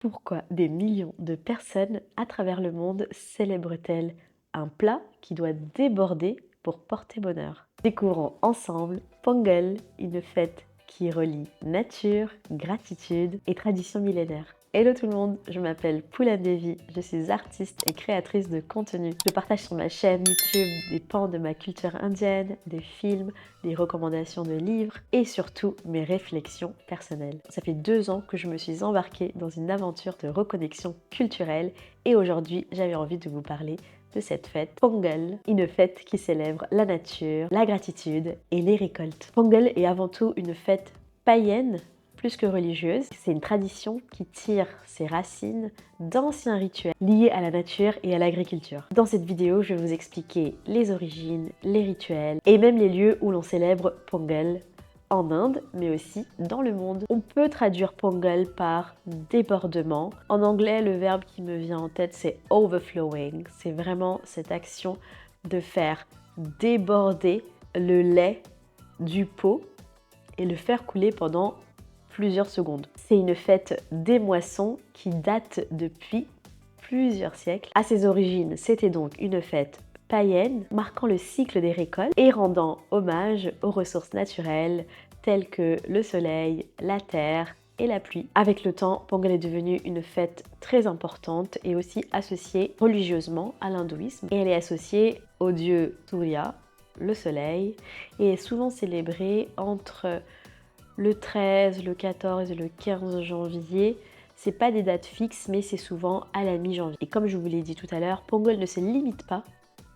Pourquoi des millions de personnes à travers le monde célèbrent-elles un plat qui doit déborder pour porter bonheur? Découvrons ensemble Pongal, une fête qui relie nature, gratitude et tradition millénaire. Hello tout le monde, je m'appelle Poulan Devi, je suis artiste et créatrice de contenu. Je partage sur ma chaîne YouTube des pans de ma culture indienne, des films, des recommandations de livres et surtout mes réflexions personnelles. Ça fait 2 ans que je me suis embarquée dans une aventure de reconnexion culturelle et aujourd'hui j'avais envie de vous parler de cette fête Pongal, une fête qui célèbre la nature, la gratitude et les récoltes. Pongal est avant tout une fête païenne plus que religieuse. C'est une tradition qui tire ses racines d'anciens rituels liés à la nature et à l'agriculture. Dans cette vidéo, je vais vous expliquer les origines, les rituels et même les lieux où l'on célèbre Pongal en Inde, mais aussi dans le monde. On peut traduire Pongal par débordement. En anglais, le verbe qui me vient en tête, c'est overflowing. C'est vraiment cette action de faire déborder le lait du pot et le faire couler pendant plusieurs secondes. C'est une fête des moissons qui date depuis plusieurs siècles. À ses origines, c'était donc une fête païenne marquant le cycle des récoltes et rendant hommage aux ressources naturelles telles que le soleil, la terre et la pluie. Avec le temps, Pongal est devenue une fête très importante et aussi associée religieusement à l'hindouisme. Et elle est associée au dieu Surya, le soleil, et est souvent célébrée entre le 13, le 14 et le 15 janvier. C'est pas des dates fixes, mais c'est souvent à la mi-janvier. Et comme je vous l'ai dit tout à l'heure, Pongal ne se limite pas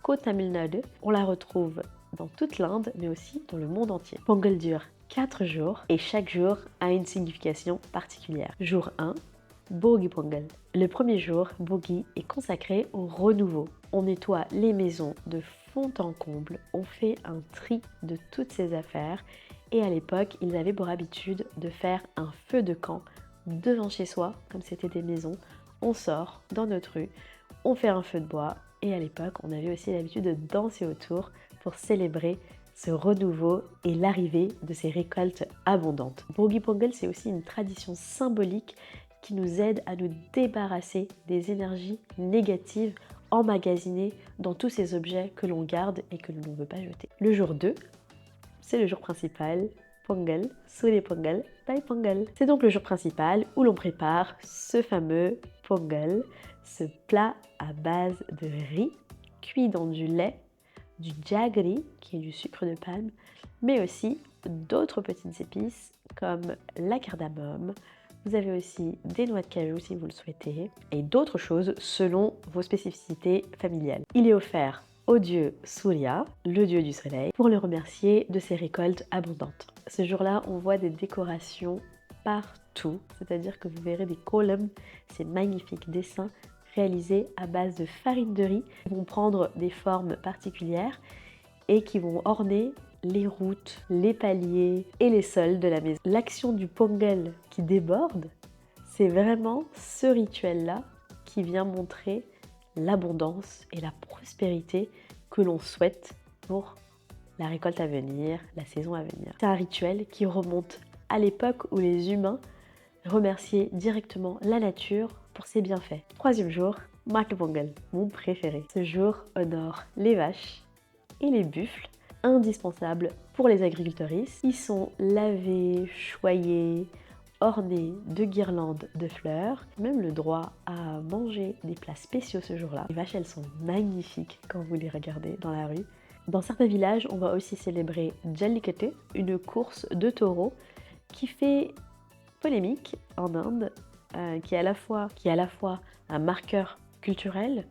qu'au Tamil Nadu. On la retrouve dans toute l'Inde, mais aussi dans le monde entier. Pongal dure 4 jours et chaque jour a une signification particulière. Jour 1, Bogi Pongal. Le premier jour, Bogi est consacré au renouveau. On nettoie les maisons de fond en comble, on fait un tri de toutes ses affaires et à l'époque, ils avaient pour habitude de faire un feu de camp devant chez soi, comme c'était des maisons. On sort dans notre rue, on fait un feu de bois et à l'époque, on avait aussi l'habitude de danser autour pour célébrer ce renouveau et l'arrivée de ces récoltes abondantes. Bogi Pongal, c'est aussi une tradition symbolique qui nous aide à nous débarrasser des énergies négatives emmagasinées dans tous ces objets que l'on garde et que l'on ne veut pas jeter. Le jour 2, c'est le jour principal, Pongal, Suri Pongal, Tai Pongal. C'est donc le jour principal où l'on prépare ce fameux Pongal, ce plat à base de riz cuit dans du lait, du jaggery qui est du sucre de palme, mais aussi d'autres petites épices comme la cardamome. Vous avez aussi des noix de cajou si vous le souhaitez et d'autres choses selon vos spécificités familiales. Il est offert au dieu Surya, le dieu du soleil, pour le remercier de ses récoltes abondantes. Ce jour-là, on voit des décorations partout, c'est-à-dire que vous verrez des columns, ces magnifiques dessins réalisés à base de farine de riz, qui vont prendre des formes particulières et qui vont orner les routes, les paliers et les sols de la maison. L'action du Pongal qui déborde, c'est vraiment ce rituel-là qui vient montrer l'abondance et la prospérité que l'on souhaite pour la récolte à venir, la saison à venir. C'est un rituel qui remonte à l'époque où les humains remerciaient directement la nature pour ses bienfaits. Troisième jour, Matu Pongal, mon préféré. Ce jour honore les vaches et les buffles, indispensables pour les agriculteurs. Ils sont lavés, choyés, ornés de guirlandes de fleurs, même le droit à manger des plats spéciaux ce jour-là. Les vaches, elles sont magnifiques quand vous les regardez dans la rue. Dans certains villages, on va aussi célébrer Jallikattu, une course de taureaux qui fait polémique en Inde, qui est à la fois un marqueur culturel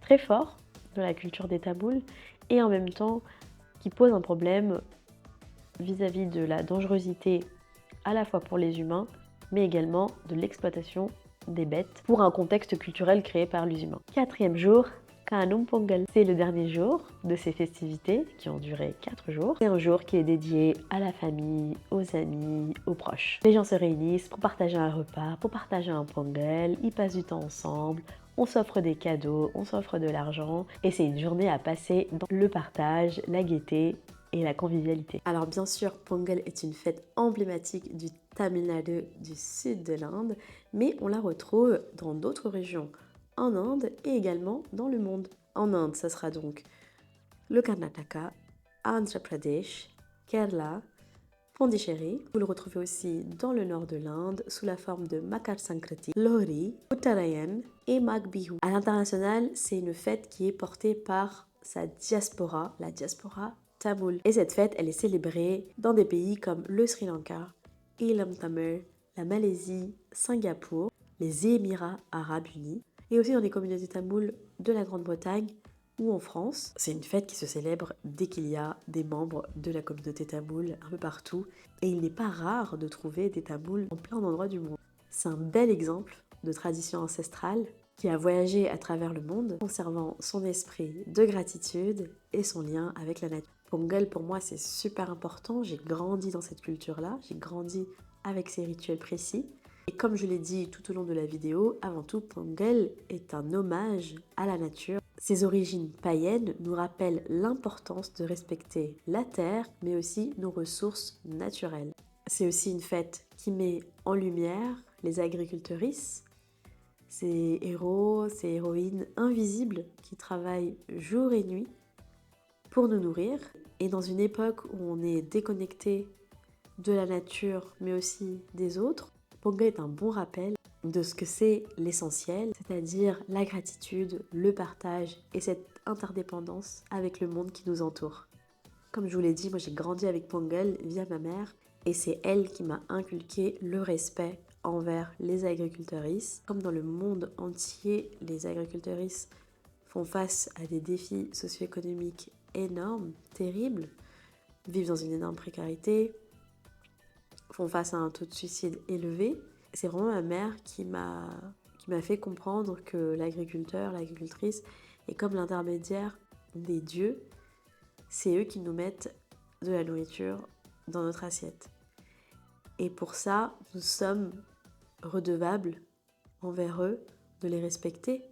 très fort de la culture des Tamouls et en même temps qui pose un problème vis-à-vis de la dangerosité à la fois pour les humains, mais également de l'exploitation des bêtes pour un contexte culturel créé par les humains. Quatrième jour, Kanum Pongal. C'est le dernier jour de ces festivités qui ont duré 4 jours. C'est un jour qui est dédié à la famille, aux amis, aux proches. Les gens se réunissent pour partager un repas, pour partager un Pongal, ils passent du temps ensemble, on s'offre des cadeaux, on s'offre de l'argent et c'est une journée à passer dans le partage, la gaieté et la convivialité. Alors bien sûr, Pongal est une fête emblématique du Tamil Nadu du sud de l'Inde, mais on la retrouve dans d'autres régions en Inde et également dans le monde. En Inde, ça sera donc le Karnataka, Andhra Pradesh, Kerala, Pondichéry. Vous le retrouvez aussi dans le nord de l'Inde sous la forme de Makar Sankranti, Lohri, Uttarayan et Magh Bihu. À l'international, c'est une fête qui est portée par sa diaspora, la diaspora tamoule. Et cette fête, elle est célébrée dans des pays comme le Sri Lanka, Ilam Tamil, la Malaisie, Singapour, les Émirats arabes unis et aussi dans les communautés tamoules de la Grande-Bretagne ou en France. C'est une fête qui se célèbre dès qu'il y a des membres de la communauté tamoule un peu partout. Et il n'est pas rare de trouver des tamouls en plein d'endroits du monde. C'est un bel exemple de tradition ancestrale qui a voyagé à travers le monde, conservant son esprit de gratitude et son lien avec la nature. Pongal, pour moi, c'est super important. J'ai grandi dans cette culture-là, j'ai grandi avec ces rituels précis. Et comme je l'ai dit tout au long de la vidéo, avant tout, Pongal est un hommage à la nature. Ses origines païennes nous rappellent l'importance de respecter la terre, mais aussi nos ressources naturelles. C'est aussi une fête qui met en lumière les agricultrices, ces héros, ces héroïnes invisibles qui travaillent jour et nuit pour nous nourrir. Et dans une époque où on est déconnecté de la nature, mais aussi des autres, Pongal est un bon rappel de ce que c'est l'essentiel, c'est-à-dire la gratitude, le partage et cette interdépendance avec le monde qui nous entoure. Comme je vous l'ai dit, moi j'ai grandi avec Pongal via ma mère et c'est elle qui m'a inculqué le respect envers les agricultrices. Comme dans le monde entier, les agricultrices font face à des défis socio-économiques énormes, terribles, vivent dans une énorme précarité, font face à un taux de suicide élevé. C'est vraiment ma mère qui m'a fait comprendre que l'agriculteur, l'agricultrice est comme l'intermédiaire des dieux. C'est eux qui nous mettent de la nourriture dans notre assiette. Et pour ça, nous sommes redevables envers eux de les respecter,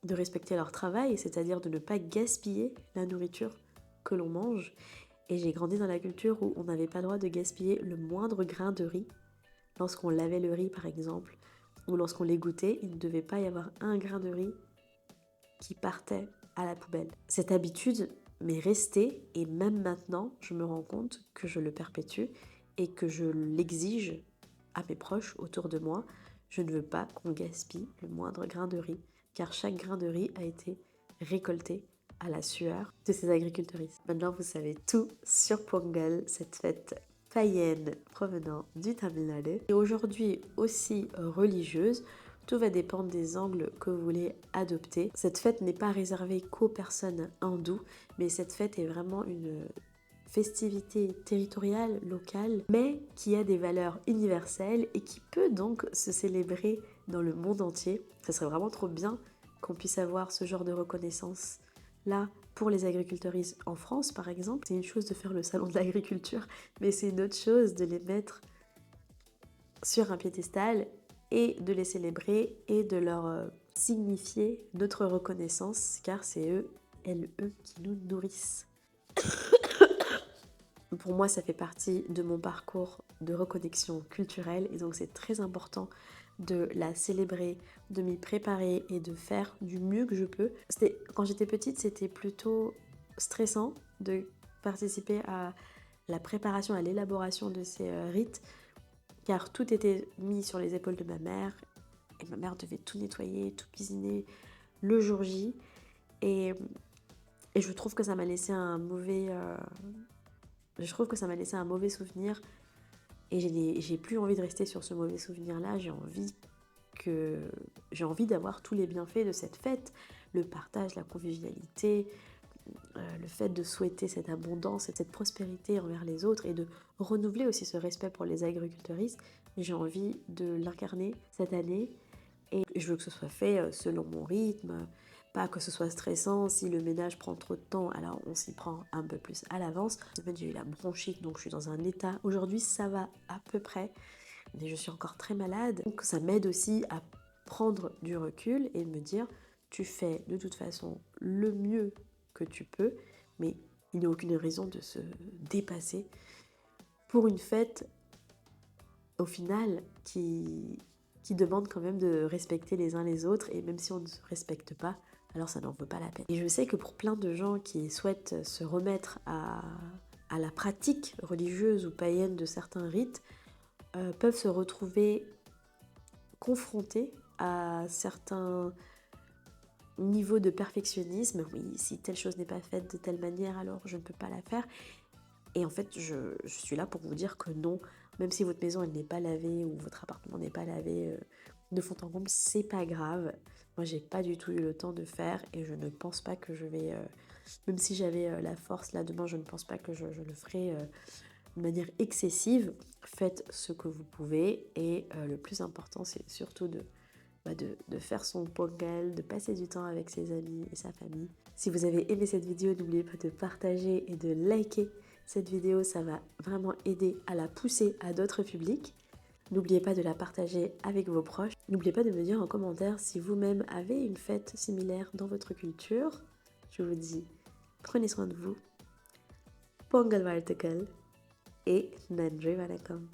de respecter leur travail, c'est-à-dire de ne pas gaspiller la nourriture que l'on mange. Et j'ai grandi dans la culture où on n'avait pas le droit de gaspiller le moindre grain de riz. Lorsqu'on lavait le riz par exemple, ou lorsqu'on l'égouttait, il ne devait pas y avoir un grain de riz qui partait à la poubelle. Cette habitude m'est restée et même maintenant, je me rends compte que je le perpétue et que je l'exige à mes proches autour de moi. Je ne veux pas qu'on gaspille le moindre grain de riz, car chaque grain de riz a été récolté à la sueur de ces agricultrices. Maintenant, vous savez tout sur Pongal, cette fête païenne provenant du Tamil Nadu. Et aujourd'hui aussi religieuse, tout va dépendre des angles que vous voulez adopter. Cette fête n'est pas réservée qu'aux personnes hindoues, mais cette fête est vraiment une festivité territoriale, locale, mais qui a des valeurs universelles et qui peut donc se célébrer dans le monde entier. Ça serait vraiment trop bien qu'on puisse avoir ce genre de reconnaissance là pour les agricultrices en France par exemple. C'est une chose de faire le salon de l'agriculture, mais c'est une autre chose de les mettre sur un piédestal et de les célébrer et de leur signifier notre reconnaissance, car c'est eux qui nous nourrissent. Pour moi, ça fait partie de mon parcours de reconnexion culturelle et donc c'est très important de la célébrer, de m'y préparer et de faire du mieux que je peux. Quand j'étais petite, c'était plutôt stressant de participer à la préparation, à l'élaboration de ces rites, car tout était mis sur les épaules de ma mère et ma mère devait tout nettoyer, tout cuisiner le jour J et je trouve que ça m'a laissé un mauvais souvenir et j'ai plus envie de rester sur ce mauvais souvenir là. J'ai envie d'avoir tous les bienfaits de cette fête, le partage, la convivialité, le fait de souhaiter cette abondance et cette prospérité envers les autres et de renouveler aussi ce respect pour les agricultrices. J'ai envie de l'incarner cette année et je veux que ce soit fait selon mon rythme, pas que ce soit stressant. Si le ménage prend trop de temps, alors on s'y prend un peu plus à l'avance. En fait, j'ai eu la bronchite, donc je suis dans un état. Aujourd'hui, ça va à peu près, mais je suis encore très malade. Donc ça m'aide aussi à prendre du recul et me dire, tu fais de toute façon le mieux que tu peux, mais il n'y a aucune raison de se dépasser pour une fête au final, qui demandent quand même de respecter les uns les autres, et même si on ne se respecte pas, alors ça n'en vaut pas la peine. Et je sais que pour plein de gens qui souhaitent se remettre à la pratique religieuse ou païenne de certains rites, peuvent se retrouver confrontés à certains niveaux de perfectionnisme. Oui, si telle chose n'est pas faite de telle manière, alors je ne peux pas la faire. Et en fait, je suis là pour vous dire que non, même si votre maison elle n'est pas lavée ou votre appartement n'est pas lavé de fond en comble, c'est pas grave. Moi, j'ai pas du tout eu le temps de faire et je ne pense pas que je vais, même si j'avais la force là demain, je ne pense pas que je le ferai de manière excessive. Faites ce que vous pouvez et le plus important, c'est surtout de faire son pongal, de passer du temps avec ses amis et sa famille. Si vous avez aimé cette vidéo, n'oubliez pas de partager et de liker cette vidéo, ça va vraiment aider à la pousser à d'autres publics. N'oubliez pas de la partager avec vos proches. N'oubliez pas de me dire en commentaire si vous-même avez une fête similaire dans votre culture. Je vous dis, prenez soin de vous, Pongal Vartakal et Nandri Vanakkam.